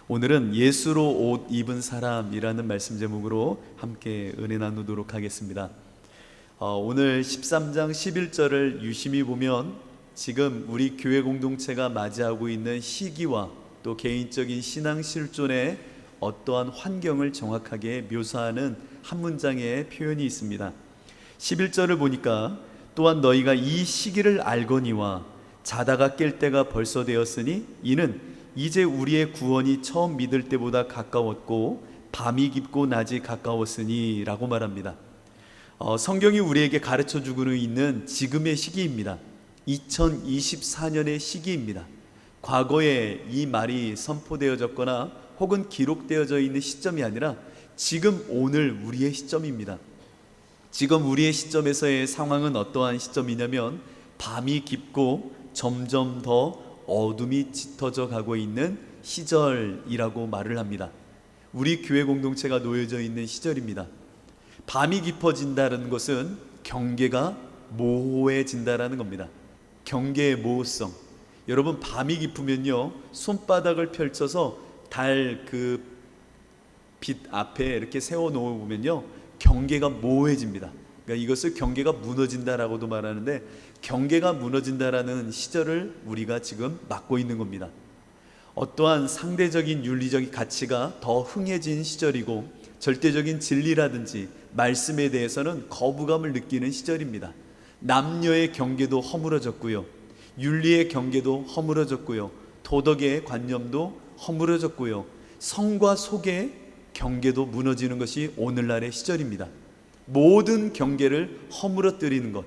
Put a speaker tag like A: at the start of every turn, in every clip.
A: 오늘은 예수로 옷 입은 사람이라는 말씀 제목으로 함께 은혜 나누도록 하겠습니다. 오늘 13장 11절을 유심히 보면 지금 우리 교회 공동체가 맞이하고 있는 시기와 또 개인적인 신앙 실존의 어떠한 환경을 정확하게 묘사하는 한 문장의 표현이 있습니다. 11절을 보니까 또한 너희가 이 시기를 알거니와 자다가 깰 때가 벌써 되었으니 이는 이제 우리의 구원이 처음 믿을 때보다 가까웠고 밤이 깊고 낮이 가까웠으니 라고 말합니다. 성경이 우리에게 가르쳐주고 있는 지금의 시기입니다. 2024년의 시기입니다. 과거에 이 말이 선포되어졌거나 혹은 기록되어져 있는 시점이 아니라 지금 오늘 우리의 시점입니다. 지금 우리의 시점에서의 상황은 어떠한 시점이냐면 밤이 깊고 점점 더 어둠이 짙어져 가고 있는 시절이라고 말을 합니다. 우리 교회 공동체가 놓여져 있는 시절입니다. 밤이 깊어진다는 것은 경계가 모호해진다는 겁니다. 경계의 모호성. 여러분, 밤이 깊으면요, 손바닥을 펼쳐서 달 그 빛 앞에 이렇게 세워 놓으면요, 경계가 모호해집니다. 그러니까 이것을 경계가 무너진다라고도 말하는데, 경계가 무너진다라는 시절을 우리가 지금 맞고 있는 겁니다. 어떠한 상대적인 윤리적인 가치가 더 흥해진 시절이고 절대적인 진리라든지 말씀에 대해서는 거부감을 느끼는 시절입니다. 남녀의 경계도 허물어졌고요, 윤리의 경계도 허물어졌고요, 도덕의 관념도 허물어졌고요, 성과 속의 경계도 무너지는 것이 오늘날의 시절입니다. 모든 경계를 허물어뜨리는 것,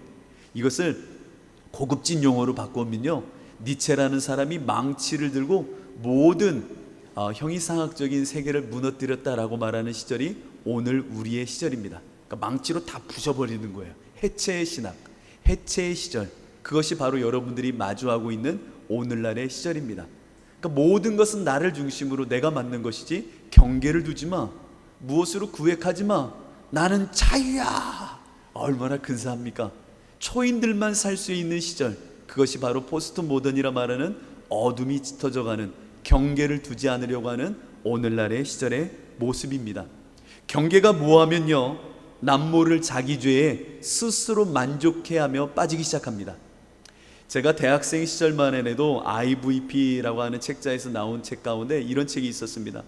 A: 이것을 고급진 용어로 바꾸면요, 니체라는 사람이 망치를 들고 모든 형이상학적인 세계를 무너뜨렸다라고 말하는 시절이 오늘 우리의 시절입니다. 그러니까 망치로 다 부셔버리는 거예요. 해체의 신학, 해체의 시절, 그것이 바로 여러분들이 마주하고 있는 오늘날의 시절입니다. 그러니까 모든 것은 나를 중심으로 내가 맞는 것이지 경계를 두지 마, 무엇으로 구획하지 마, 나는 자유야. 얼마나 근사합니까? 초인들만 살 수 있는 시절, 그것이 바로 포스트 모던이라 말하는 어둠이 짙어져가는, 경계를 두지 않으려고 하는 오늘날의 시절의 모습입니다. 경계가 뭐하면요, 남모를 자기 죄에 스스로 만족해하며 빠지기 시작합니다. 제가 대학생 시절만 해도 IVP라고 하는 책자에서 나온 책 가운데 이런 책이 있었습니다.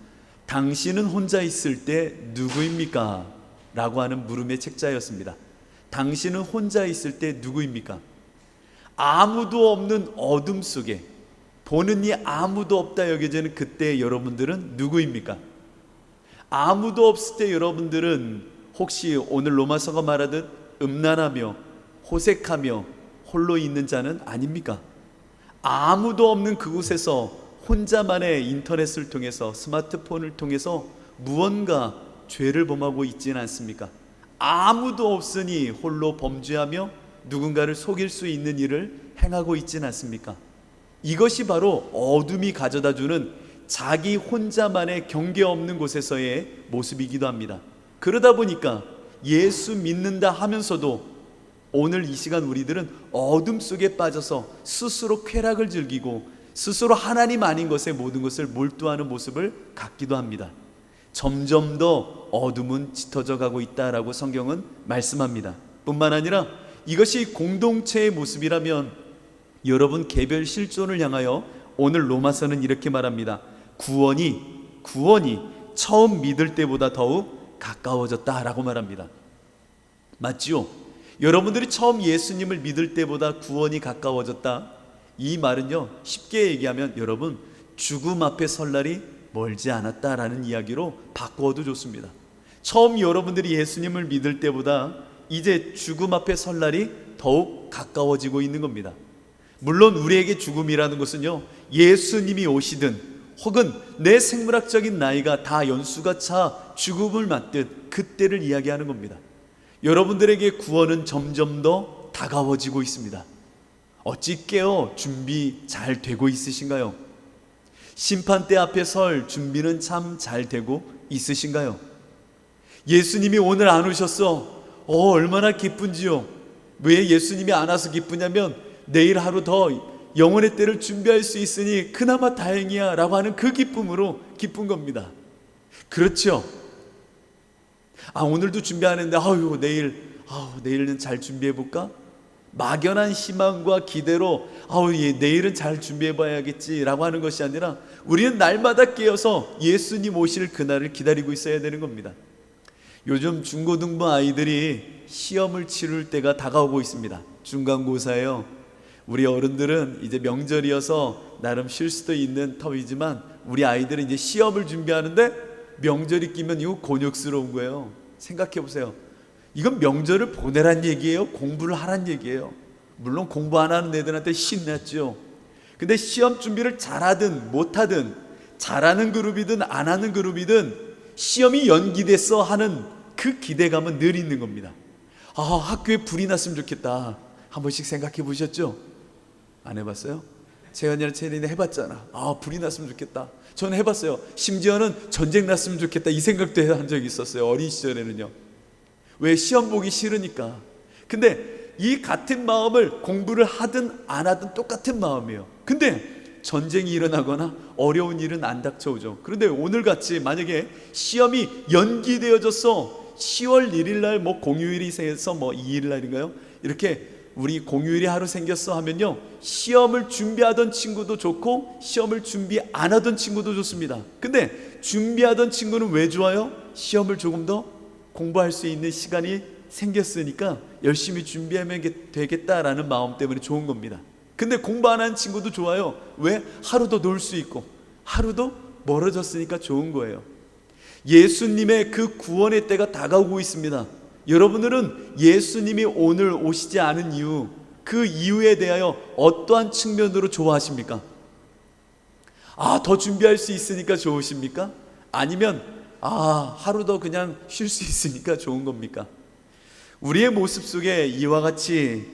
A: 당신은 혼자 있을 때 누구입니까? 라고 하는 물음의 책자였습니다. 당신은 혼자 있을 때 누구입니까? 아무도 없는 어둠 속에, 보는 이 아무도 없다 여겨지는 그때 여러분들은 누구입니까? 아무도 없을 때 여러분들은 혹시 오늘 로마서가 말하듯 음란하며 호색하며 홀로 있는 자는 아닙니까? 아무도 없는 그곳에서 혼자만의 인터넷을 통해서, 스마트폰을 통해서 무언가 죄를 범하고 있지는 않습니까? 아무도 없으니 홀로 범죄하며 누군가를 속일 수 있는 일을 행하고 있지는 않습니까? 이것이 바로 어둠이 가져다주는 자기 혼자만의 경계 없는 곳에서의 모습이기도 합니다. 그러다 보니까 예수 믿는다 하면서도 오늘 이 시간 우리들은 어둠 속에 빠져서 스스로 쾌락을 즐기고 스스로 하나님 아닌 것에 모든 것을 몰두하는 모습을 갖기도 합니다. 점점 더 어둠은 짙어져 가고 있다라고 성경은 말씀합니다. 뿐만 아니라 이것이 공동체의 모습이라면 여러분 개별 실존을 향하여 오늘 로마서는 이렇게 말합니다. 구원이 처음 믿을 때보다 더욱 가까워졌다라고 말합니다. 맞지요? 여러분들이 처음 예수님을 믿을 때보다 구원이 가까워졌다, 이 말은요, 쉽게 얘기하면 여러분 죽음 앞에 설 날이 멀지 않았다라는 이야기로 바꾸어도 좋습니다. 처음 여러분들이 예수님을 믿을 때보다 이제 죽음 앞에 설 날이 더욱 가까워지고 있는 겁니다. 물론 우리에게 죽음이라는 것은요, 예수님이 오시든 혹은 내 생물학적인 나이가 다 연수가 차 죽음을 맞듯 그때를 이야기하는 겁니다. 여러분들에게 구원은 점점 더 다가워지고 있습니다. 어찌 깨어 준비 잘 되고 있으신가요? 심판대 앞에 설 준비는 참 잘 되고 있으신가요? 예수님이 오늘 안 오셨어. 얼마나 기쁜지요. 왜 예수님이 안 와서 기쁘냐면 내일 하루 더 영혼의 때를 준비할 수 있으니 그나마 다행이야 라고 하는 그 기쁨으로 기쁜 겁니다. 그렇죠? 오늘도 준비하는데 내일은 잘 준비해볼까? 막연한 희망과 기대로 내일은 잘 준비해봐야겠지 라고 하는 것이 아니라 우리는 날마다 깨어서 예수님 오실 그날을 기다리고 있어야 되는 겁니다. 요즘 중고등부 아이들이 시험을 치를 때가 다가오고 있습니다. 중간고사예요. 우리 어른들은 이제 명절이어서 나름 쉴 수도 있는 터이지만 우리 아이들은 이제 시험을 준비하는데 명절이 끼면 이거 곤욕스러운 거예요. 생각해 보세요. 이건 명절을 보내란 얘기예요? 공부를 하란 얘기예요? 물론 공부 안 하는 애들한테 신났죠. 근데 시험 준비를 잘하든 못하든, 잘하는 그룹이든 안 하는 그룹이든 시험이 연기됐어 하는 그 기대감은 늘 있는 겁니다. 학교에 불이 났으면 좋겠다. 한 번씩 생각해 보셨죠? 안 해봤어요? 재현이랑 채린이 해봤잖아. 불이 났으면 좋겠다. 저는 해봤어요. 심지어는 전쟁 났으면 좋겠다 이 생각도 한 적이 있었어요. 어린 시절에는요. 왜? 시험 보기 싫으니까. 근데 이 같은 마음을 공부를 하든 안 하든 똑같은 마음이에요. 근데 전쟁이 일어나거나 어려운 일은 안 닥쳐오죠. 그런데 오늘같이 만약에 시험이 연기되어져서 10월 1일 날 공휴일이 생겨서 2일 날인가요? 이렇게 우리 공휴일이 하루 생겼어 하면요, 시험을 준비하던 친구도 좋고 시험을 준비 안 하던 친구도 좋습니다. 근데 준비하던 친구는 왜 좋아요? 시험을 조금 더 공부할 수 있는 시간이 생겼으니까 열심히 준비하면 되겠다라는 마음 때문에 좋은 겁니다. 근데 공부 안 하는 친구도 좋아요. 왜? 하루 더 놀 수 있고 하루 더 멀어졌으니까 좋은 거예요. 예수님의 그 구원의 때가 다가오고 있습니다. 여러분들은 예수님이 오늘 오시지 않은 이유, 그 이유에 대하여 어떠한 측면으로 좋아하십니까? 더 준비할 수 있으니까 좋으십니까? 아니면 하루 더 그냥 쉴 수 있으니까 좋은 겁니까? 우리의 모습 속에 이와 같이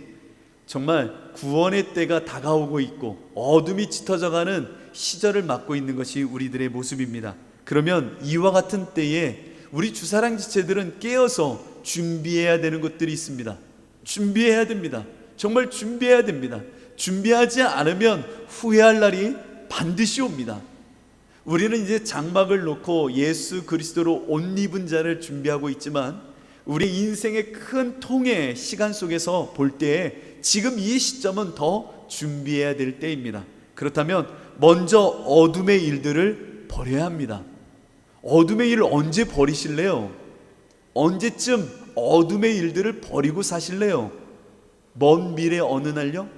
A: 정말 구원의 때가 다가오고 있고 어둠이 짙어져가는 시절을 맞고 있는 것이 우리들의 모습입니다. 그러면 이와 같은 때에 우리 주사랑 지체들은 깨어서 준비해야 되는 것들이 있습니다. 준비해야 됩니다. 정말 준비해야 됩니다. 준비하지 않으면 후회할 날이 반드시 옵니다. 우리는 이제 장막을 놓고 예수 그리스도로 옷 입은 자를 준비하고 있지만 우리 인생의 큰 통의 시간 속에서 볼 때에 지금 이 시점은 더 준비해야 될 때입니다. 그렇다면 먼저 어둠의 일들을 버려야 합니다. 어둠의 일을 언제 버리실래요? 언제쯤 어둠의 일들을 버리고 사실래요? 먼 미래 어느 날요?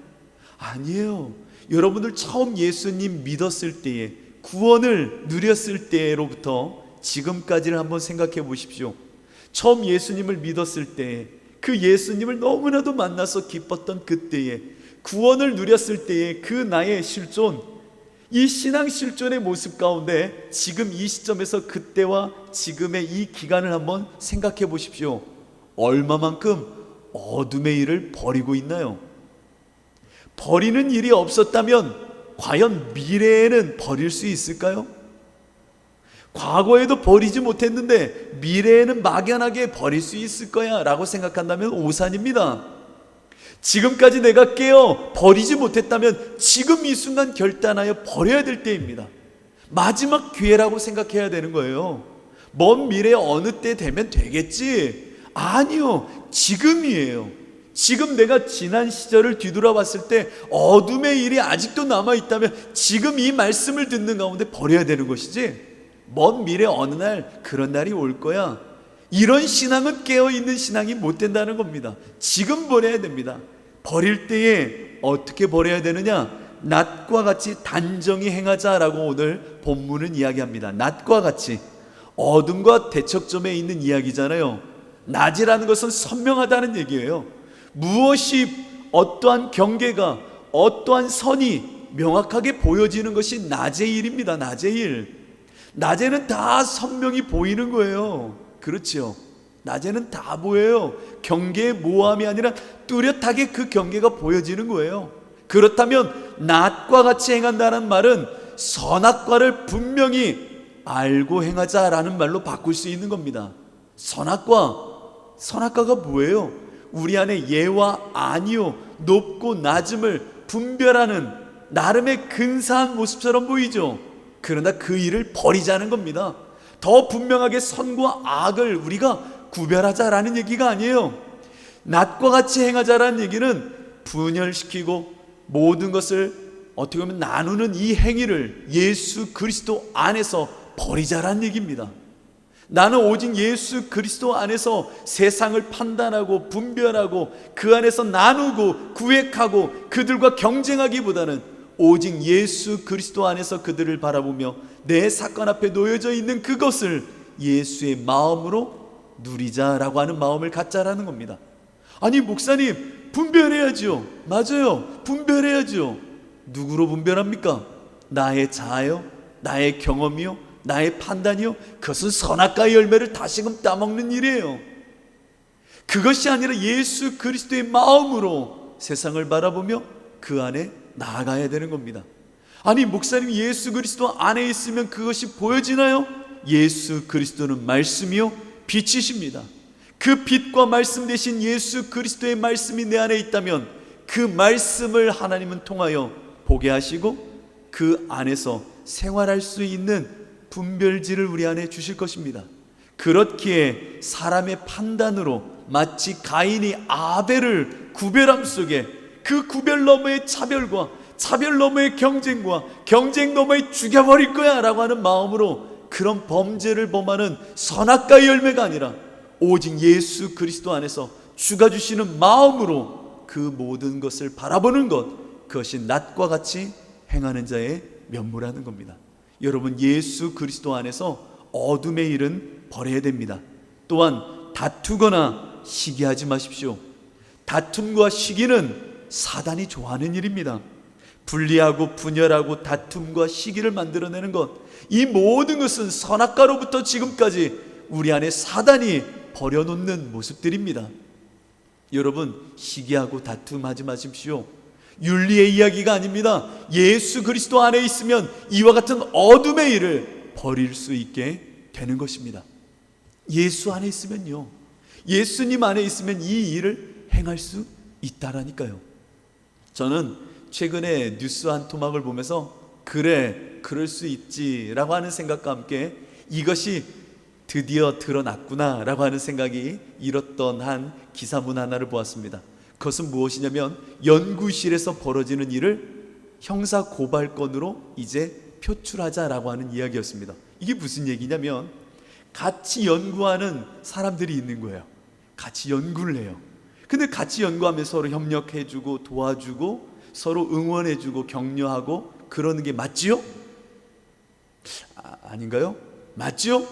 A: 아니에요. 여러분들 처음 예수님 믿었을 때에, 구원을 누렸을 때로부터 지금까지를 한번 생각해 보십시오. 처음 예수님을 믿었을 때, 그 예수님을 너무나도 만나서 기뻤던 그때에, 구원을 누렸을 때에 그 나의 실존, 이 신앙 실존의 모습 가운데 지금 이 시점에서 그때와 지금의 이 기간을 한번 생각해 보십시오. 얼마만큼 어둠의 일을 버리고 있나요? 버리는 일이 없었다면 과연 미래에는 버릴 수 있을까요? 과거에도 버리지 못했는데 미래에는 막연하게 버릴 수 있을 거야 라고 생각한다면 오산입니다. 지금까지 내가 깨어 버리지 못했다면 지금 이 순간 결단하여 버려야 될 때입니다. 마지막 기회라고 생각해야 되는 거예요. 먼 미래 어느 때 되면 되겠지? 아니요, 지금이에요. 지금 내가 지난 시절을 뒤돌아봤을 때 어둠의 일이 아직도 남아있다면 지금 이 말씀을 듣는 가운데 버려야 되는 것이지, 먼 미래 어느 날 그런 날이 올 거야, 이런 신앙은 깨어있는 신앙이 못 된다는 겁니다. 지금 버려야 됩니다. 버릴 때에 어떻게 버려야 되느냐? 낮과 같이 단정히 행하자라고 오늘 본문은 이야기합니다. 낮과 같이, 어둠과 대척점에 있는 이야기잖아요. 낮이라는 것은 선명하다는 얘기예요. 무엇이, 어떠한 경계가, 어떠한 선이 명확하게 보여지는 것이 낮의 일입니다. 낮의 일. 낮에는 다 선명히 보이는 거예요. 그렇죠? 낮에는 다 보여요. 경계의 모함이 아니라 뚜렷하게 그 경계가 보여지는 거예요. 그렇다면 낮과 같이 행한다는 말은 선악과를 분명히 알고 행하자라는 말로 바꿀 수 있는 겁니다. 선악과가 뭐예요? 우리 안에 예와 아니요, 높고 낮음을 분별하는 나름의 근사한 모습처럼 보이죠. 그러나 그 일을 버리자는 겁니다. 더 분명하게 선과 악을 우리가 구별하자라는 얘기가 아니에요. 낫과 같이 행하자라는 얘기는 분열시키고 모든 것을 어떻게 보면 나누는 이 행위를 예수 그리스도 안에서 버리자라는 얘기입니다. 나는 오직 예수 그리스도 안에서 세상을 판단하고 분별하고 그 안에서 나누고 구획하고 그들과 경쟁하기보다는 오직 예수 그리스도 안에서 그들을 바라보며 내 사건 앞에 놓여져 있는 그것을 예수의 마음으로 누리자라고 하는 마음을 갖자라는 겁니다. 아니 목사님, 분별해야죠. 맞아요, 분별해야죠. 누구로 분별합니까? 나의 자아요? 나의 경험이요? 나의 판단이요? 그것은 선악과의 열매를 다시금 따먹는 일이에요. 그것이 아니라 예수 그리스도의 마음으로 세상을 바라보며 그 안에 나아가야 되는 겁니다. 아니 목사님, 예수 그리스도 안에 있으면 그것이 보여지나요? 예수 그리스도는 말씀이요 빛이십니다. 그 빛과 말씀 대신 예수 그리스도의 말씀이 내 안에 있다면 그 말씀을 하나님은 통하여 보게 하시고 그 안에서 생활할 수 있는 분별지를 우리 안에 주실 것입니다. 그렇기에 사람의 판단으로 마치 가인이 아벨을 구별함 속에 그 구별 너머의 차별과 차별 너머의 경쟁과 경쟁 너머의 죽여버릴 거야 라고 하는 마음으로 그런 범죄를 범하는 선악과의 열매가 아니라 오직 예수 그리스도 안에서 주가 주시는 마음으로 그 모든 것을 바라보는 것, 그것이 낫과 같이 행하는 자의 면모라는 겁니다. 여러분, 예수 그리스도 안에서 어둠의 일은 버려야 됩니다. 또한 다투거나 시기하지 마십시오. 다툼과 시기는 사단이 좋아하는 일입니다. 분리하고 분열하고 다툼과 시기를 만들어내는 것, 이 모든 것은 선악과로부터 지금까지 우리 안에 사단이 버려놓는 모습들입니다. 여러분, 시기하고 다툼하지 마십시오. 윤리의 이야기가 아닙니다. 예수 그리스도 안에 있으면 이와 같은 어둠의 일을 버릴 수 있게 되는 것입니다. 예수 안에 있으면요, 예수님 안에 있으면 이 일을 행할 수 있다라니까요. 저는 최근에 뉴스 한 토막을 보면서 그래, 그럴 수 있지라고 하는 생각과 함께 이것이 드디어 드러났구나 라고 하는 생각이 일었던 한 기사문 하나를 보았습니다. 그것은 무엇이냐면 연구실에서 벌어지는 일을 형사 고발건으로 이제 표출하자라고 하는 이야기였습니다. 이게 무슨 얘기냐면 같이 연구하는 사람들이 있는 거예요. 같이 연구를 해요. 근데 같이 연구하면 서로 협력해주고 도와주고 서로 응원해주고 격려하고 그러는 게 맞지요? 아닌가요? 맞지요?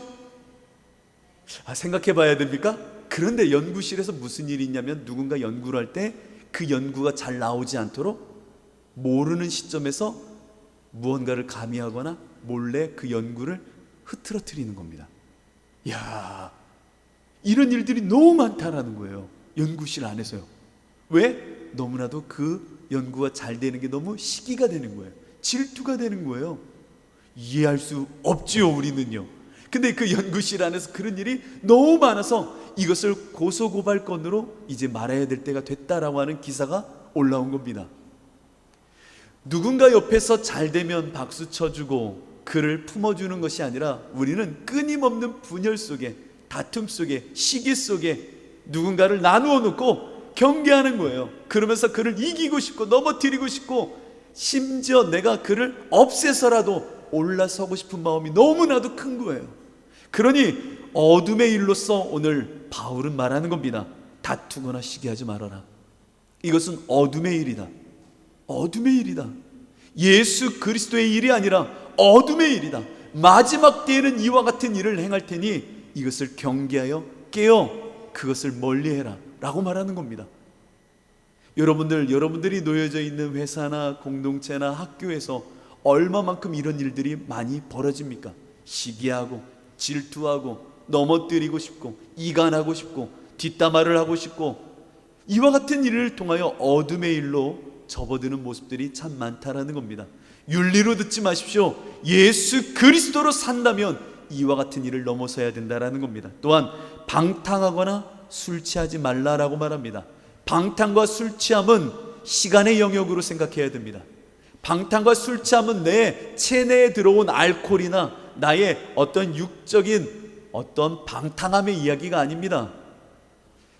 A: 생각해 봐야 됩니까? 그런데 연구실에서 무슨 일이 있냐면 누군가 연구를 할 때 그 연구가 잘 나오지 않도록 모르는 시점에서 무언가를 가미하거나 몰래 그 연구를 흐트러뜨리는 겁니다. 이야, 이런 일들이 너무 많다라는 거예요. 연구실 안에서요. 왜? 너무나도 그 연구가 잘 되는 게 너무 시기가 되는 거예요. 질투가 되는 거예요. 이해할 수 없지요, 우리는요. 근데 그 연구실 안에서 그런 일이 너무 많아서 이것을 고소고발건으로 이제 말해야 될 때가 됐다라고 하는 기사가 올라온 겁니다. 누군가 옆에서 잘 되면 박수 쳐주고 그를 품어주는 것이 아니라 우리는 끊임없는 분열 속에, 다툼 속에, 시기 속에 누군가를 나누어 놓고 경계하는 거예요. 그러면서 그를 이기고 싶고 넘어뜨리고 싶고 심지어 내가 그를 없애서라도 올라서고 싶은 마음이 너무나도 큰 거예요. 그러니 어둠의 일로서 오늘 바울은 말하는 겁니다. 다투거나 시기하지 말아라. 이것은 어둠의 일이다. 어둠의 일이다. 예수 그리스도의 일이 아니라 어둠의 일이다. 마지막 때에는 이와 같은 일을 행할 테니 이것을 경계하여 깨어 그것을 멀리해라 라고 말하는 겁니다. 여러분들이 놓여져 있는 회사나 공동체나 학교에서 얼마만큼 이런 일들이 많이 벌어집니까? 시기하고 질투하고 넘어뜨리고 싶고 이간하고 싶고 뒷담화를 하고 싶고 이와 같은 일을 통하여 어둠의 일로 접어드는 모습들이 참 많다라는 겁니다. 윤리로 듣지 마십시오. 예수 그리스도로 산다면 이와 같은 일을 넘어서야 된다라는 겁니다. 또한 방탕하거나 술 취하지 말라라고 말합니다. 방탕과 술 취함은 시간의 영역으로 생각해야 됩니다. 방탕과 술 취함은 내 체내에 들어온 알코올이나 나의 어떤 육적인 어떤 방탕함의 이야기가 아닙니다.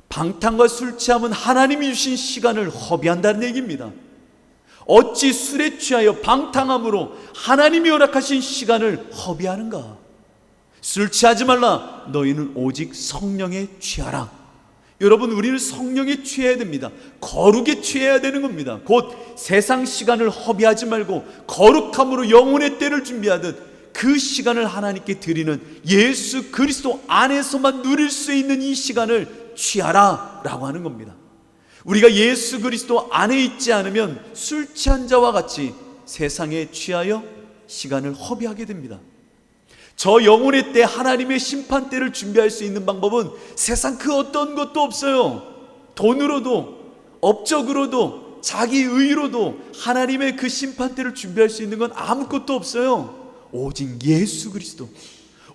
A: 방탕과 술 취함은 하나님이 주신 시간을 허비한다는 얘기입니다. 어찌 술에 취하여 방탕함으로 하나님이 허락하신 시간을 허비하는가? 술 취하지 말라. 너희는 오직 성령에 취하라. 여러분, 우리는 성령에 취해야 됩니다. 거룩에 취해야 되는 겁니다. 곧 세상 시간을 허비하지 말고 거룩함으로 영혼의 때를 준비하듯 그 시간을 하나님께 드리는 예수 그리스도 안에서만 누릴 수 있는 이 시간을 취하라 라고 하는 겁니다. 우리가 예수 그리스도 안에 있지 않으면 술 취한 자와 같이 세상에 취하여 시간을 허비하게 됩니다. 저 영혼의 때, 하나님의 심판 때를 준비할 수 있는 방법은 세상 그 어떤 것도 없어요. 돈으로도, 업적으로도, 자기 의로도 하나님의 그 심판 때를 준비할 수 있는 건 아무것도 없어요. 오직 예수 그리스도,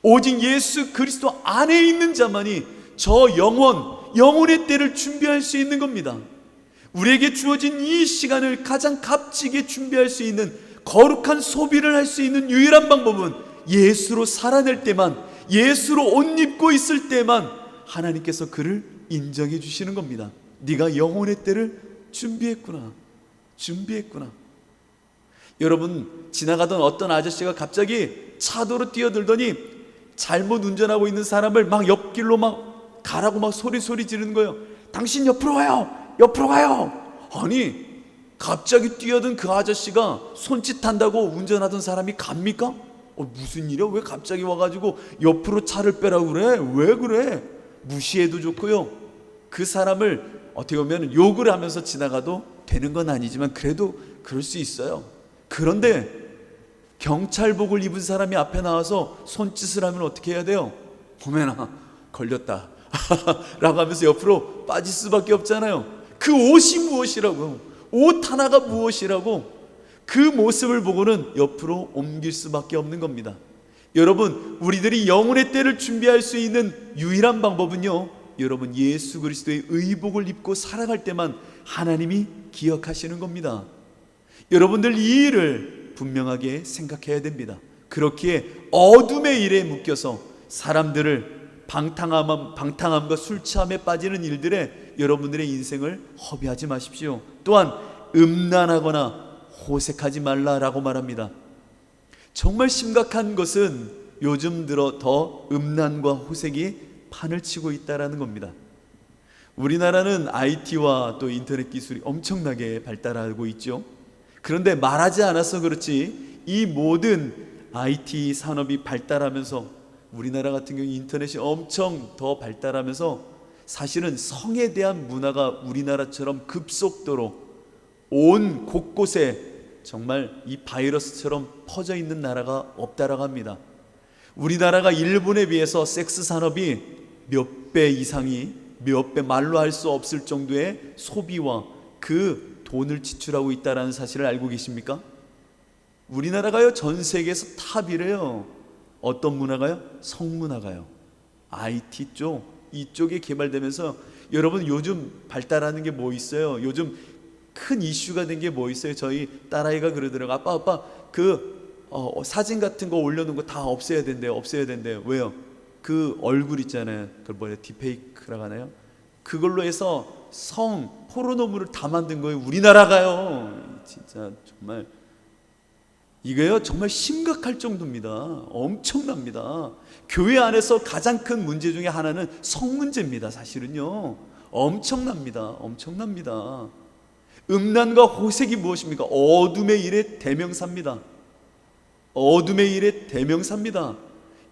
A: 오직 예수 그리스도 안에 있는 자만이 저 영혼의 때를 준비할 수 있는 겁니다. 우리에게 주어진 이 시간을 가장 값지게 준비할 수 있는, 거룩한 소비를 할 수 있는 유일한 방법은 예수로 살아낼 때만, 예수로 옷 입고 있을 때만 하나님께서 그를 인정해 주시는 겁니다. 네가 영혼의 때를 준비했구나. 여러분, 지나가던 어떤 아저씨가 갑자기 차도로 뛰어들더니 잘못 운전하고 있는 사람을 막 옆길로 막 가라고 막 소리 지르는 거예요. 당신 옆으로 가요. 아니, 갑자기 뛰어든 그 아저씨가 손짓한다고 운전하던 사람이 갑니까? 무슨 일이야? 왜 갑자기 와가지고 옆으로 차를 빼라고 그래? 왜 그래? 무시해도 좋고요, 그 사람을 어떻게 보면 욕을 하면서 지나가도 되는 건 아니지만 그래도 그럴 수 있어요. 그런데 경찰복을 입은 사람이 앞에 나와서 손짓을 하면 어떻게 해야 돼요? 어메나, 걸렸다 라고 하면서 옆으로 빠질 수밖에 없잖아요. 그 옷이 무엇이라고, 옷 하나가 무엇이라고, 그 모습을 보고는 옆으로 옮길 수밖에 없는 겁니다. 여러분, 우리들이 영혼의 때를 준비할 수 있는 유일한 방법은요, 여러분, 예수 그리스도의 의복을 입고 살아갈 때만 하나님이 기억하시는 겁니다. 여러분들 이 일을 분명하게 생각해야 됩니다. 그렇기에 어둠의 일에 묶여서 사람들을 방탕함과 술 취함에 빠지는 일들에 여러분들의 인생을 허비하지 마십시오. 또한 음란하거나 호색하지 말라라고 말합니다. 정말 심각한 것은 요즘 들어 더 음란과 호색이 판을 치고 있다는 겁니다. 우리나라는 IT와 또 인터넷 기술이 엄청나게 발달하고 있죠. 그런데 말하지 않아서 그렇지 이 모든 IT 산업이 발달하면서 우리나라 같은 경우 인터넷이 엄청 더 발달하면서 사실은 성에 대한 문화가 우리나라처럼 급속도로 온 곳곳에 정말 이 바이러스처럼 퍼져 있는 나라가 없다라고 합니다. 우리나라가 일본에 비해서 섹스 산업이 몇 배 이상이, 몇 배 말로 할 수 없을 정도의 소비와 그 돈을 지출하고 있다는 사실을 알고 계십니까? 우리나라가요, 전 세계에서 탑이래요. 어떤 문화가요? 성문화가요. IT 쪽, 이쪽에 개발되면서 여러분 요즘 발달하는 게 뭐 있어요? 요즘 큰 이슈가 된 게 뭐 있어요? 저희 딸아이가 그러더라고요. 아빠 그 사진 같은 거 올려놓은 거 다 없애야 된대요. 왜요? 그 얼굴 있잖아요. 그걸 뭐냐, 딥페이크라고 하나요? 그걸로 해서 포르노물을 다 만든 거예요. 우리나라가요. 진짜 정말 이거요, 정말 심각할 정도입니다. 엄청납니다. 교회 안에서 가장 큰 문제 중에 하나는 성 문제입니다. 사실은요, 엄청납니다. 음란과 호색이 무엇입니까? 어둠의 일의 대명사입니다.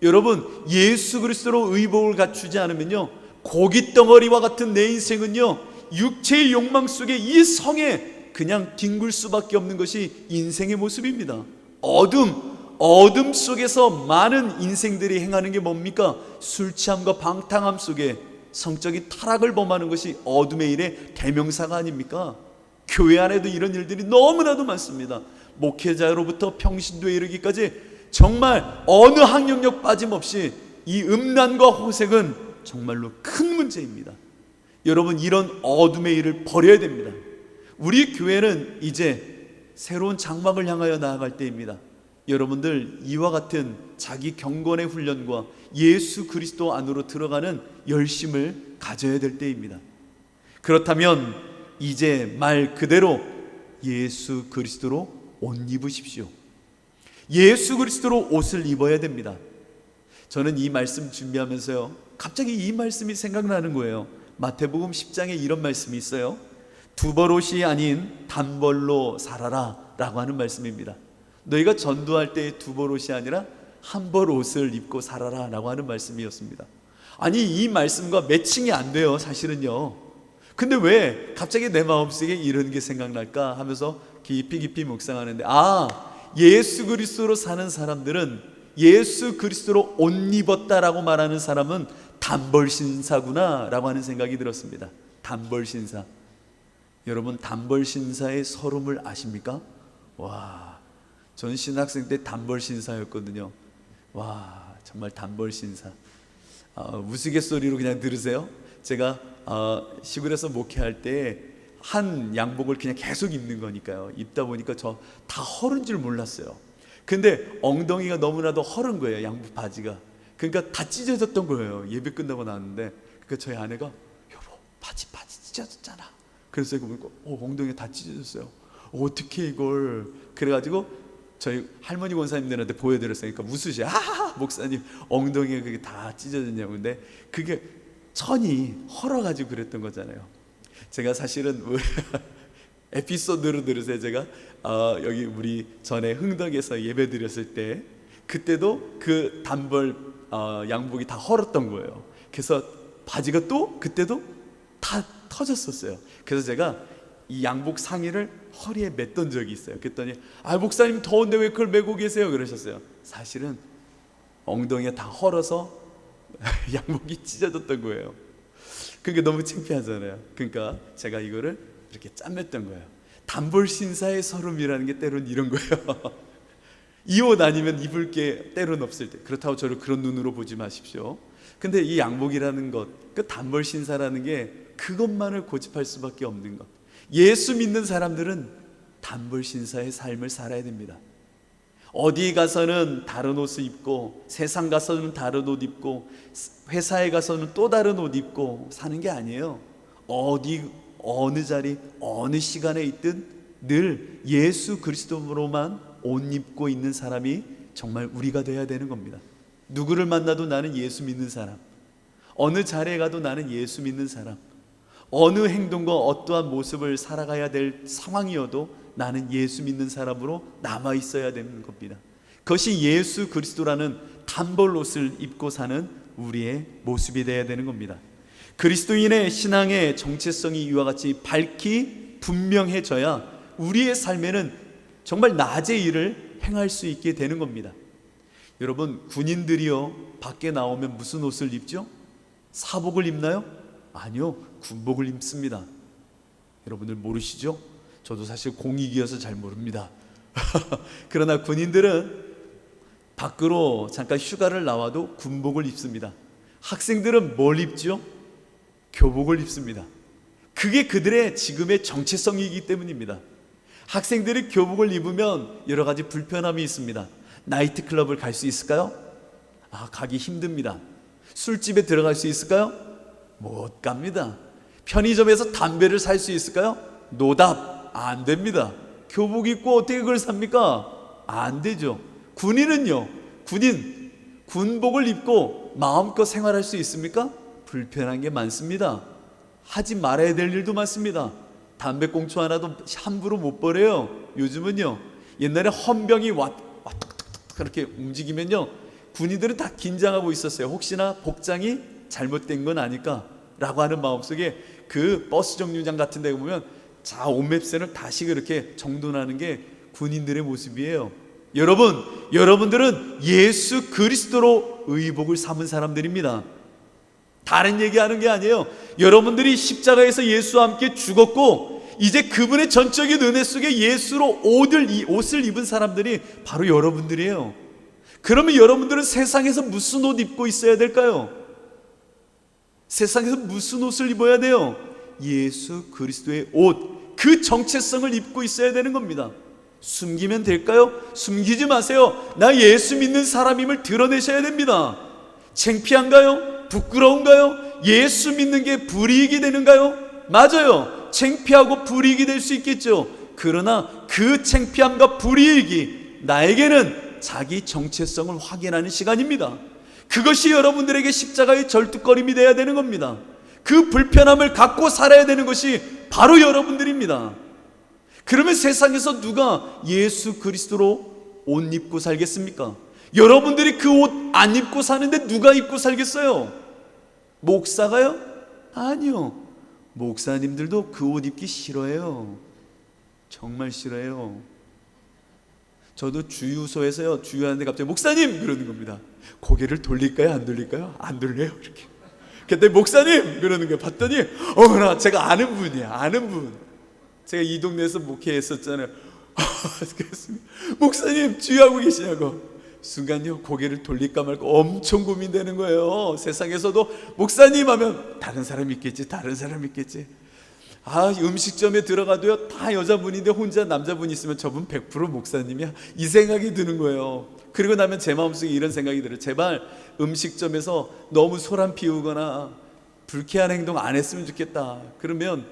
A: 여러분, 예수 그리스도로 의복을 갖추지 않으면요, 고깃덩어리와 같은 내 인생은요, 육체의 욕망 속에 이 성에 그냥 뒹굴 수밖에 없는 것이 인생의 모습입니다. 어둠 속에서 많은 인생들이 행하는 게 뭡니까? 술 취함과 방탕함 속에 성적인 타락을 범하는 것이 어둠의 일의 대명사가 아닙니까? 교회 안에도 이런 일들이 너무나도 많습니다. 목회자로부터 평신도에 이르기까지 정말 어느 학력력 빠짐없이 이 음란과 호색은 정말로 큰 문제입니다. 여러분, 이런 어둠의 일을 버려야 됩니다. 우리 교회는 이제 새로운 장막을 향하여 나아갈 때입니다. 여러분들 이와 같은 자기 경건의 훈련과 예수 그리스도 안으로 들어가는 열심을 가져야 될 때입니다. 그렇다면 이제 말 그대로 예수 그리스도로 옷 입으십시오. 예수 그리스도로 옷을 입어야 됩니다. 저는 이 말씀 준비하면서요, 갑자기 이 말씀이 생각나는 거예요. 마태복음 10장에 이런 말씀이 있어요. 두벌옷이 아닌 단벌로 살아라 라고 하는 말씀입니다. 너희가 전도할 때 두벌옷이 아니라 한벌 옷을 입고 살아라 라고 하는 말씀이었습니다. 아니, 이 말씀과 매칭이 안 돼요, 사실은요. 근데 왜 갑자기 내 마음속에 이런 게 생각날까 하면서 깊이 묵상하는데, 예수 그리스도로 사는 사람들은, 예수 그리스도로 옷 입었다라고 말하는 사람은 단벌신사구나 라고 하는 생각이 들었습니다. 단벌신사. 여러분, 단벌신사의 서름을 아십니까? 와, 전 신학생 때 단벌신사였거든요. 와, 정말 단벌신사. 우스갯소리로 그냥 들으세요. 제가 시골에서 목회할 때 한 양복을 그냥 계속 입는 거니까요. 입다 보니까 저 다 허른 줄 몰랐어요. 근데 엉덩이가 너무나도 허른 거예요, 양복 바지가. 그러니까 다 찢어졌던 거예요. 예배 끝나고 나왔는데, 그러니까 저희 아내가, 여보, 바지 찢어졌잖아. 그래서 제가 보니까 엉덩이가 다 찢어졌어요. 어떻게 이걸. 그래가지고 저희 할머니 권사님들한테 보여드렸어요. 그러니까 웃으셔. 목사님 엉덩이가 그게 다 찢어졌냐고. 근데 그게 천이 헐어가지고 그랬던 거잖아요. 제가 사실은 에피소드로 들으세요. 제가 여기 우리 전에 흥덕에서 예배 드렸을 때, 그때도 그 단벌 양복이 다 헐었던 거예요. 그래서 바지가 또 그때도 다 터졌었어요. 그래서 제가 이 양복 상의를 허리에 맸던 적이 있어요. 그랬더니 목사님 더운데 왜 그걸 메고 계세요? 그러셨어요. 사실은 엉덩이가 다 헐어서 양복이 찢어졌던 거예요. 그게 너무 창피하잖아요. 그러니까 제가 이거를 이렇게 짠맸던 거예요. 단벌신사의 서름이라는 게 때로는 이런 거예요. 이 옷 아니면 입을 게 때로는 없을 때. 그렇다고 저를 그런 눈으로 보지 마십시오. 근데 이 양복이라는 것, 그 단벌신사라는 게 그것만을 고집할 수밖에 없는 것. 예수 믿는 사람들은 단벌신사의 삶을 살아야 됩니다. 어디 가서는 다른 옷을 입고, 세상 가서는 다른 옷 입고, 회사에 가서는 또 다른 옷 입고 사는 게 아니에요. 어느 자리, 어느 시간에 있든 늘 예수 그리스도로만 옷 입고 있는 사람이 정말 우리가 돼야 되는 겁니다. 누구를 만나도 나는 예수 믿는 사람, 어느 자리에 가도 나는 예수 믿는 사람, 어느 행동과 어떠한 모습을 살아가야 될 상황이어도 나는 예수 믿는 사람으로 남아 있어야 되는 겁니다. 그것이 예수 그리스도라는 단벌 옷을 입고 사는 우리의 모습이 되어야 되는 겁니다. 그리스도인의 신앙의 정체성이 이와 같이 밝히 분명해져야 우리의 삶에는 정말 낮의 일을 행할 수 있게 되는 겁니다. 여러분, 군인들이요, 밖에 나오면 무슨 옷을 입죠? 사복을 입나요? 아니요, 군복을 입습니다. 여러분들 모르시죠? 저도 사실 공익이어서 잘 모릅니다. 그러나 군인들은 밖으로 잠깐 휴가를 나와도 군복을 입습니다. 학생들은 뭘 입죠? 교복을 입습니다. 그게 그들의 지금의 정체성이기 때문입니다. 학생들이 교복을 입으면 여러 가지 불편함이 있습니다. 나이트클럽을 갈 수 있을까요? 가기 힘듭니다. 술집에 들어갈 수 있을까요? 못 갑니다. 편의점에서 담배를 살 수 있을까요? 노답, 안 됩니다. 교복 입고 어떻게 그걸 삽니까? 안 되죠. 군인은요, 군복을 입고 마음껏 생활할 수 있습니까? 불편한 게 많습니다. 하지 말아야 될 일도 많습니다. 담배꽁초 하나도 함부로 못 버려요. 요즘은요, 옛날에 헌병이 그렇게 움직이면요, 군인들은 다 긴장하고 있었어요. 혹시나 복장이 잘못된 건 아닐까 라고 하는 마음속에 그 버스 정류장 같은 데 보면 온맵새를 다시 그렇게 정돈하는 게 군인들의 모습이에요. 여러분들은 예수 그리스도로 의복을 삼은 사람들입니다. 다른 얘기하는 게 아니에요. 여러분들이 십자가에서 예수와 함께 죽었고 이제 그분의 전적인 은혜 속에 예수로 옷을 입은 사람들이 바로 여러분들이에요. 그러면 여러분들은 세상에서 무슨 옷 입고 있어야 될까요? 세상에서 무슨 옷을 입어야 돼요? 예수 그리스도의 옷, 그 정체성을 입고 있어야 되는 겁니다. 숨기면 될까요? 숨기지 마세요. 나 예수 믿는 사람임을 드러내셔야 됩니다. 창피한가요? 부끄러운가요? 예수 믿는 게 불이익이 되는가요? 맞아요. 창피하고 불이익이 될 수 있겠죠. 그러나 그 창피함과 불이익이 나에게는 자기 정체성을 확인하는 시간입니다. 그것이 여러분들에게 십자가의 절뚝거림이 되어야 되는 겁니다. 그 불편함을 갖고 살아야 되는 것이 바로 여러분들입니다. 그러면 세상에서 누가 예수 그리스도로 옷 입고 살겠습니까? 여러분들이 그 옷 안 입고 사는데 누가 입고 살겠어요? 목사가요? 아니요. 목사님들도 그 옷 입기 싫어해요. 정말 싫어해요. 저도 주유소에서요, 주유하는데 갑자기 목사님! 그러는 겁니다. 고개를 돌릴까요? 안 돌릴까요? 안 돌려요. 이렇게. 그때 목사님! 그러는 거예요. 봤더니 어머나, 제가 아는 분이야. 아는 분. 제가 이 동네에서 목회했었잖아요. 그랬습니다. 목사님 주유하고 계시냐고. 순간요, 고개를 돌릴까 말까 엄청 고민되는 거예요. 세상에서도 목사님 하면 다른 사람 있겠지, 다른 사람 있겠지. 음식점에 들어가도요, 다 여자분인데 혼자 남자분 있으면 저분 100% 목사님이야, 이 생각이 드는 거예요. 그리고 나면 제 마음속에 이런 생각이 들어요. 제발 음식점에서 너무 소란 피우거나 불쾌한 행동 안 했으면 좋겠다. 그러면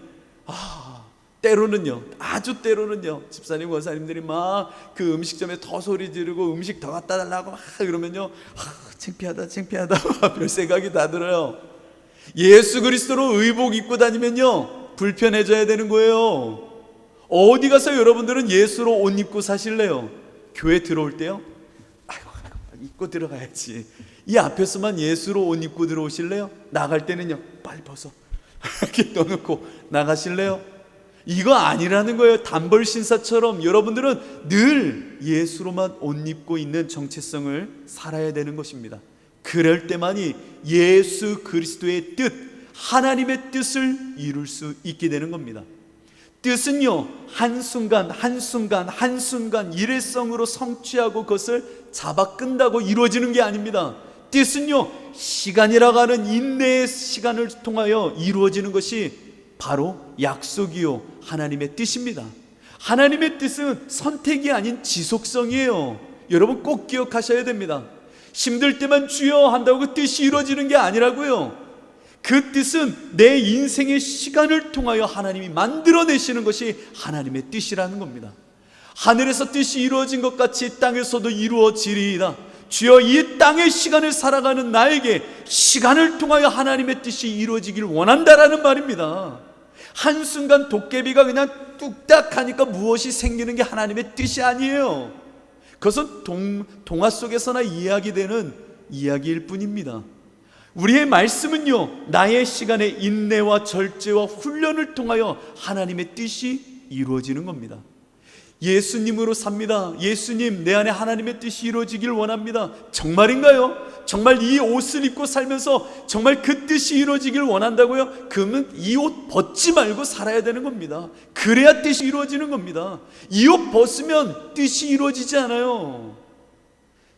A: 때로는요, 아주 때로는요, 집사님 권사님들이 막 그 음식점에 더 소리 지르고 음식 더 갖다 달라고 막 그러면요, 창피하다 창피하다 별 생각이 다 들어요. 예수 그리스도로 의복 입고 다니면요, 불편해져야 되는 거예요. 어디 가서 여러분들은 예수로 옷 입고 사실래요? 교회 들어올 때요, 아이고 입고 들어가야지. 이 앞에서만 예수로 옷 입고 들어오실래요? 나갈 때는요, 빨리 벗어 이렇게 떠놓고 나가실래요? 이거 아니라는 거예요. 단벌 신사처럼 여러분들은 늘 예수로만 옷 입고 있는 정체성을 살아야 되는 것입니다. 그럴 때만이 예수 그리스도의 뜻, 하나님의 뜻을 이룰 수 있게 되는 겁니다. 뜻은요, 한순간 한순간 한순간 일회성으로 성취하고 그것을 잡아 끈다고 이루어지는 게 아닙니다. 뜻은요, 시간이라고 하는 인내의 시간을 통하여 이루어지는 것이 바로 약속이요, 하나님의 뜻입니다. 하나님의 뜻은 선택이 아닌 지속성이에요. 여러분 꼭 기억하셔야 됩니다. 힘들 때만 주여 한다고 그 뜻이 이루어지는 게 아니라고요. 그 뜻은 내 인생의 시간을 통하여 하나님이 만들어내시는 것이 하나님의 뜻이라는 겁니다. 하늘에서 뜻이 이루어진 것 같이 땅에서도 이루어지리이다. 주여, 이 땅의 시간을 살아가는 나에게 시간을 통하여 하나님의 뜻이 이루어지길 원한다라는 말입니다. 한순간 도깨비가 그냥 뚝딱 하니까 무엇이 생기는 게 하나님의 뜻이 아니에요. 그것은 동화 속에서나 이야기되는 이야기일 뿐입니다. 우리의 말씀은요, 나의 시간의 인내와 절제와 훈련을 통하여 하나님의 뜻이 이루어지는 겁니다. 예수님으로 삽니다. 예수님, 내 안에 하나님의 뜻이 이루어지길 원합니다. 정말인가요? 정말 이 옷을 입고 살면서 정말 그 뜻이 이루어지길 원한다고요? 그러면 이 옷 벗지 말고 살아야 되는 겁니다. 그래야 뜻이 이루어지는 겁니다. 이 옷 벗으면 뜻이 이루어지지 않아요.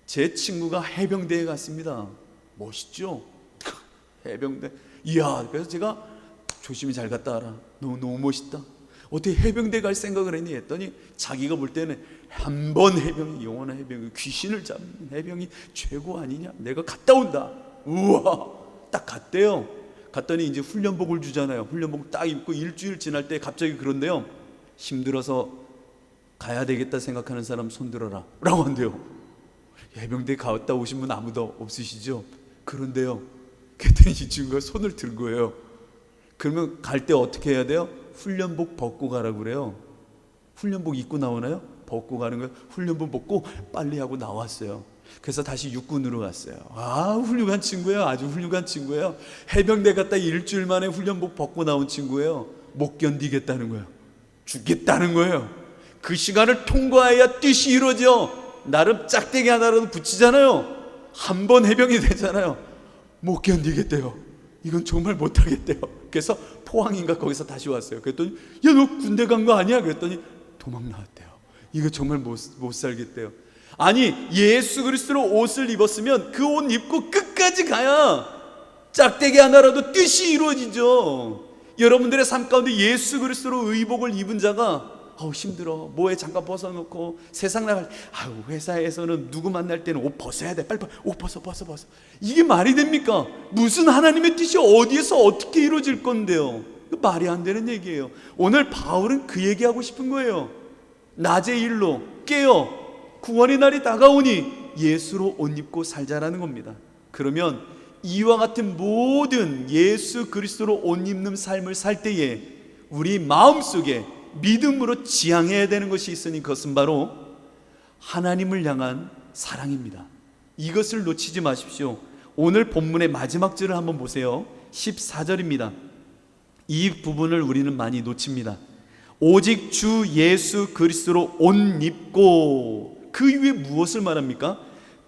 A: 제 친구가 해병대에 갔습니다. 멋있죠? 해병대. 이야, 그래서 제가 조심히 잘 갔다 와라. 너무 멋있다. 어떻게 해병대 갈 생각을 했니? 했더니 자기가 볼 때는 한 번 해병이, 영원한 해병이, 귀신을 잡는 해병이 최고 아니냐? 내가 갔다 온다. 우와, 딱 갔대요. 갔더니 이제 훈련복을 주잖아요. 훈련복 딱 입고 일주일 지날 때 갑자기 그런데요, 힘들어서 가야 되겠다 생각하는 사람 손들어라 라고 한대요. 해병대 갔다 오신 분 아무도 없으시죠? 그런데요, 그랬더니 이 친구가 손을 든 거예요. 그러면 갈 때 어떻게 해야 돼요? 훈련복 벗고 가라고 그래요. 훈련복 입고 나오나요? 벗고 가는 거예요. 훈련복 벗고 빨리 하고 나왔어요. 그래서 다시 육군으로 갔어요. 훌륭한 친구예요. 아주 훌륭한 친구예요. 해병대 갔다 일주일 만에 훈련복 벗고 나온 친구예요. 못 견디겠다는 거예요. 죽겠다는 거예요. 그 시간을 통과해야 뜻이 이루어져. 나름 짝대기 하나라도 붙이잖아요. 한 번 해병이 되잖아요. 못 견디겠대요. 이건 정말 못하겠대요. 그래서 포항인가 거기서 다시 왔어요. 그랬더니 야, 너 군대 간 거 아니야? 그랬더니 도망 나왔대요. 이거 정말 못 살겠대요. 아니, 예수 그리스도로 옷을 입었으면 그 옷 입고 끝까지 가야 짝대기 하나라도 뜻이 이루어지죠. 여러분들의 삶 가운데 예수 그리스도로 의복을 입은 자가 힘들어. 뭐에 잠깐 벗어놓고 세상 나갈 때 회사에서는 누구 만날 때는 옷 벗어야 돼. 빨리 옷 벗어. 이게 말이 됩니까? 무슨 하나님의 뜻이 어디에서 어떻게 이루어질 건데요? 말이 안 되는 얘기예요. 오늘 바울은 그 얘기하고 싶은 거예요. 낮의 일로 깨어 구원의 날이 다가오니 예수로 옷 입고 살자라는 겁니다. 그러면 이와 같은 모든 예수 그리스도로 옷 입는 삶을 살 때에 우리 마음속에 믿음으로 지향해야 되는 것이 있으니 그것은 바로 하나님을 향한 사랑입니다. 이것을 놓치지 마십시오. 오늘 본문의 마지막 절을 한번 보세요. 14절입니다. 이 부분을 우리는 많이 놓칩니다. 오직 주 예수 그리스도로 옷 입고, 그 이후에 무엇을 말합니까?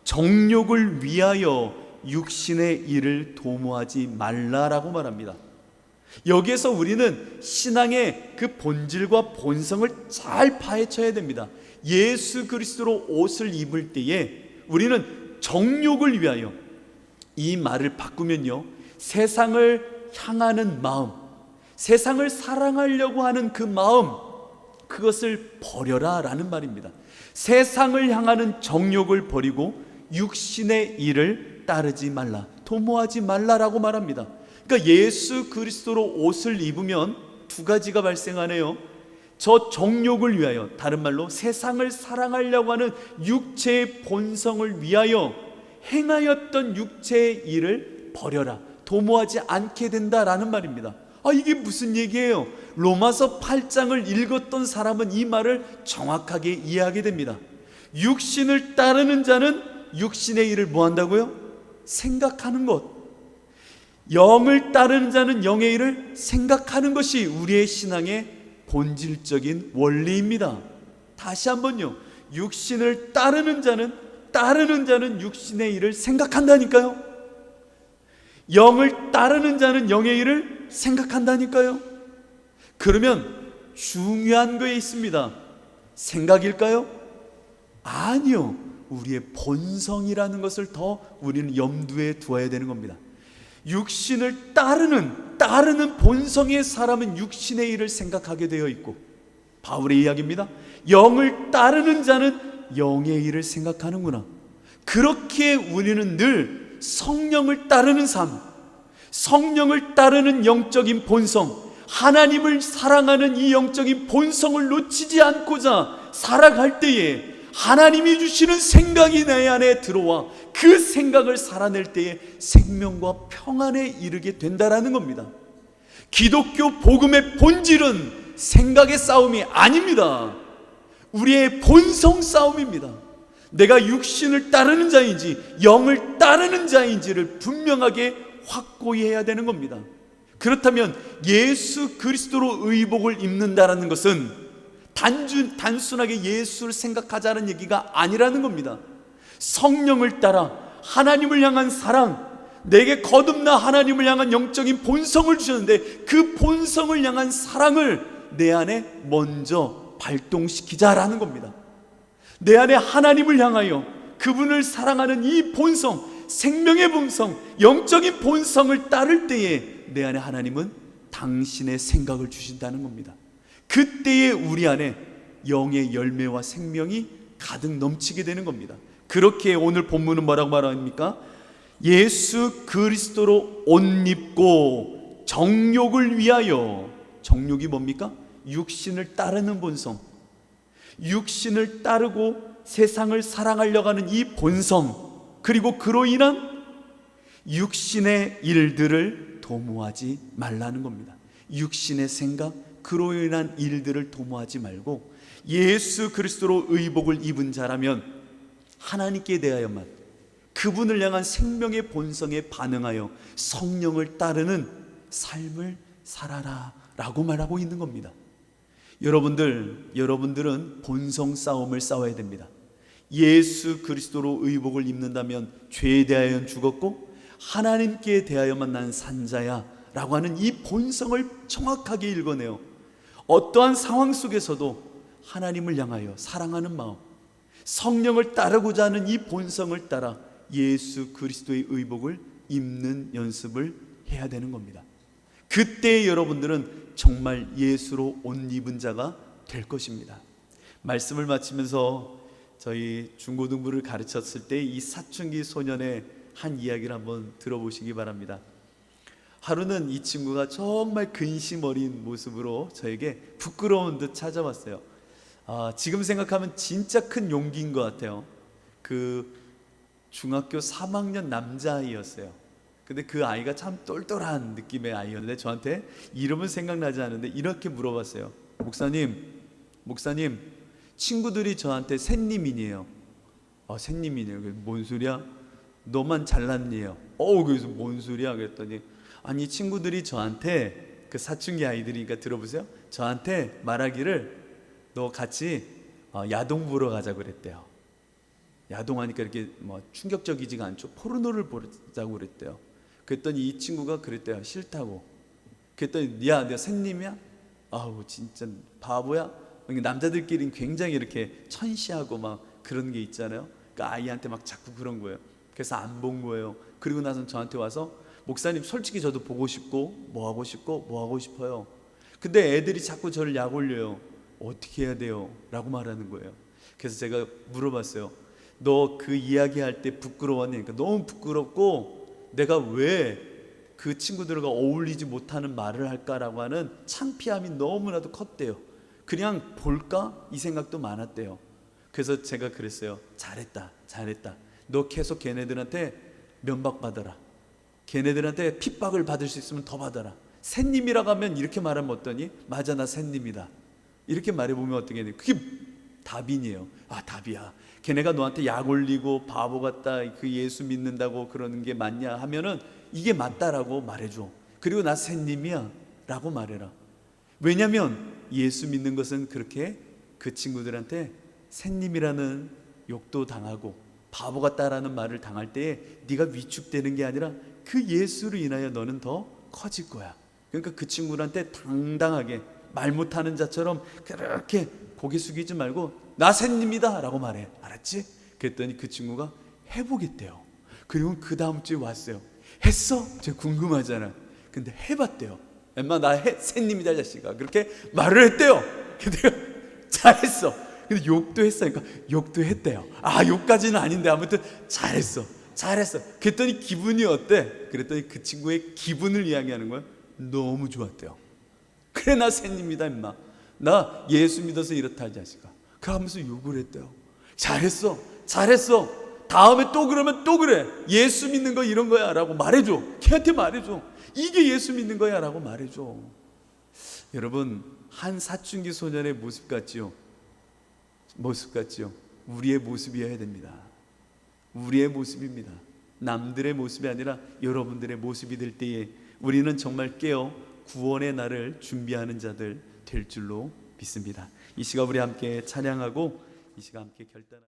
A: 정욕을 위하여 육신의 일을 도모하지 말라라고 말합니다. 여기에서 우리는 신앙의 그 본질과 본성을 잘 파헤쳐야 됩니다. 예수 그리스도로 옷을 입을 때에 우리는 정욕을 위하여, 이 말을 바꾸면요, 세상을 향하는 마음, 세상을 사랑하려고 하는 그 마음, 그것을 버려라 라는 말입니다. 세상을 향하는 정욕을 버리고 육신의 일을 따르지 말라, 도모하지 말라라고 말합니다. 그러니까 예수 그리스도로 옷을 입으면 두 가지가 발생하네요. 저 정욕을 위하여, 다른 말로 세상을 사랑하려고 하는 육체의 본성을 위하여 행하였던 육체의 일을 버려라, 도모하지 않게 된다라는 말입니다. 이게 무슨 얘기예요? 로마서 8장을 읽었던 사람은 이 말을 정확하게 이해하게 됩니다. 육신을 따르는 자는 육신의 일을 뭐 한다고요? 생각하는 것. 영을 따르는 자는 영의 일을 생각하는 것이 우리의 신앙의 본질적인 원리입니다. 다시 한번요, 육신을 따르는 자는 육신의 일을 생각한다니까요. 영을 따르는 자는 영의 일을 생각한다니까요. 그러면 중요한 거에 있습니다. 생각일까요? 아니요, 우리의 본성이라는 것을 더 우리는 염두에 두어야 되는 겁니다. 육신을 따르는 본성의 사람은 육신의 일을 생각하게 되어 있고, 바울의 이야기입니다. 영을 따르는 자는 영의 일을 생각하는구나. 그렇게 우리는 늘 성령을 따르는 삶, 성령을 따르는 영적인 본성, 하나님을 사랑하는 이 영적인 본성을 놓치지 않고자 살아갈 때에 하나님이 주시는 생각이 내 안에 들어와 그 생각을 살아낼 때에 생명과 평안에 이르게 된다라는 겁니다. 기독교 복음의 본질은 생각의 싸움이 아닙니다. 우리의 본성 싸움입니다. 내가 육신을 따르는 자인지 영을 따르는 자인지를 분명하게 확고히 해야 되는 겁니다. 그렇다면 예수 그리스도로 의복을 입는다라는 것은 단순하게 예수를 생각하자는 얘기가 아니라는 겁니다. 성령을 따라 하나님을 향한 사랑, 내게 거듭나 하나님을 향한 영적인 본성을 주셨는데 그 본성을 향한 사랑을 내 안에 먼저 발동시키자라는 겁니다. 내 안에 하나님을 향하여 그분을 사랑하는 이 본성, 생명의 본성, 영적인 본성을 따를 때에 내 안에 하나님은 당신의 생각을 주신다는 겁니다. 그때에 우리 안에 영의 열매와 생명이 가득 넘치게 되는 겁니다. 그렇게 오늘 본문은 뭐라고 말합니까? 예수 그리스도로 옷 입고 정욕을 위하여. 정욕이 뭡니까? 육신을 따르는 본성, 육신을 따르고 세상을 사랑하려고 하는 이 본성, 그리고 그로 인한 육신의 일들을 도모하지 말라는 겁니다. 육신의 생각, 그로 인한 일들을 도모하지 말고 예수 그리스도로 의복을 입은 자라면 하나님께 대하여만, 그분을 향한 생명의 본성에 반응하여 성령을 따르는 삶을 살아라 라고 말하고 있는 겁니다. 여러분들은 본성 싸움을 싸워야 됩니다. 예수 그리스도로 의복을 입는다면 죄에 대하여 죽었고 하나님께 대하여만 난 산자야 라고 하는 이 본성을 정확하게 읽어내요. 어떠한 상황 속에서도 하나님을 향하여 사랑하는 마음, 성령을 따르고자 하는 이 본성을 따라 예수 그리스도의 의복을 입는 연습을 해야 되는 겁니다. 그때 여러분들은 정말 예수로 옷 입은 자가 될 것입니다. 말씀을 마치면서 저희 중고등부를 가르쳤을 때 이 사춘기 소년의 한 이야기를 한번 들어보시기 바랍니다. 하루는 이 친구가 정말 근심 어린 모습으로 저에게 부끄러운 듯 찾아왔어요. 지금 생각하면 진짜 큰 용기인 것 같아요. 그 중학교 3학년 남자아이였어요. 근데 그 아이가 참 똘똘한 느낌의 아이였는데 저한테 이름은 생각나지 않는데 이렇게 물어봤어요. 목사님, 친구들이 저한테 샌님이네요. 샌님이네요. 뭔 소리야? 너만 잘났네요. 그래서 뭔 소리야? 그랬더니 아니, 친구들이 저한테, 그 사춘기 아이들이니까 들어보세요. 저한테 말하기를 너 같이 야동 보러 가자고 그랬대요. 야동하니까 이렇게 충격적이지가 않죠. 포르노를 보자고 그랬대요. 그랬더니 이 친구가 그랬대요. 싫다고. 그랬더니 야, 내가 샌님이야? 아우 진짜 바보야? 남자들끼리는 굉장히 이렇게 천시하고 막 그런 게 있잖아요. 그러니까 아이한테 막 자꾸 그런 거예요. 그래서 안 본 거예요. 그리고 나서 저한테 와서 목사님, 솔직히 저도 보고 싶고 뭐 하고 싶어요. 근데 애들이 자꾸 저를 약 올려요. 어떻게 해야 돼요? 라고 말하는 거예요. 그래서 제가 물어봤어요. 너 그 이야기할 때 부끄러웠니? 그러니까 너무 부끄럽고 내가 왜 그 친구들과 어울리지 못하는 말을 할까라고 하는 창피함이 너무나도 컸대요. 그냥 볼까? 이 생각도 많았대요. 그래서 제가 그랬어요. 잘했다. 너 계속 걔네들한테 면박받아라. 걔네들한테 핍박을 받을 수 있으면 더 받아라. 샌님이라고 하면 이렇게 말하면 어떠니? 맞아, 나 샌님이다. 이렇게 말해보면 어떻게 돼? 그게 답이에요. 답이야. 걔네가 너한테 약 올리고 바보 같다, 그 예수 믿는다고 그러는 게 맞냐 하면은 이게 맞다라고 말해줘. 그리고 나 샌님이야 라고 말해라. 왜냐면 예수 믿는 것은 그렇게 그 친구들한테 샌님이라는 욕도 당하고 바보 같다라는 말을 당할 때에 네가 위축되는 게 아니라 그 예수로 인하여 너는 더 커질 거야. 그러니까 그 친구한테 당당하게 말 못하는 자처럼 그렇게 고개 숙이지 말고 나 샌님이다 라고 말해. 알았지? 그랬더니 그 친구가 해보겠대요. 그리고 그 다음 주에 왔어요. 했어? 제가 궁금하잖아. 근데 해봤대요. 엄마 나 샌님이다 자식아. 그렇게 말을 했대요. 근데 잘했어. 근데 욕도 했으니까 욕도 했대요. 욕까지는 아닌데 아무튼 잘했어. 그랬더니 기분이 어때? 그랬더니 그 친구의 기분을 이야기하는 거예요. 너무 좋았대요. 그래, 나 샌님이다 임마. 나 예수 믿어서 이렇다 이 자식아. 그러면서 욕을 했대요. 잘했어. 다음에 또 그러면 또 그래. 예수 믿는 거 이런 거야 라고 말해줘. 걔한테 말해줘. 이게 예수 믿는 거야 라고 말해줘. 여러분, 한 사춘기 소년의 모습 같지요? 우리의 모습이어야 됩니다. 우리의 모습입니다. 남들의 모습이 아니라 여러분들의 모습이 될 때에 우리는 정말 깨어 구원의 날을 준비하는 자들 될 줄로 믿습니다. 이 시간 우리 함께 찬양하고 이 시간 함께 결단하겠습니다.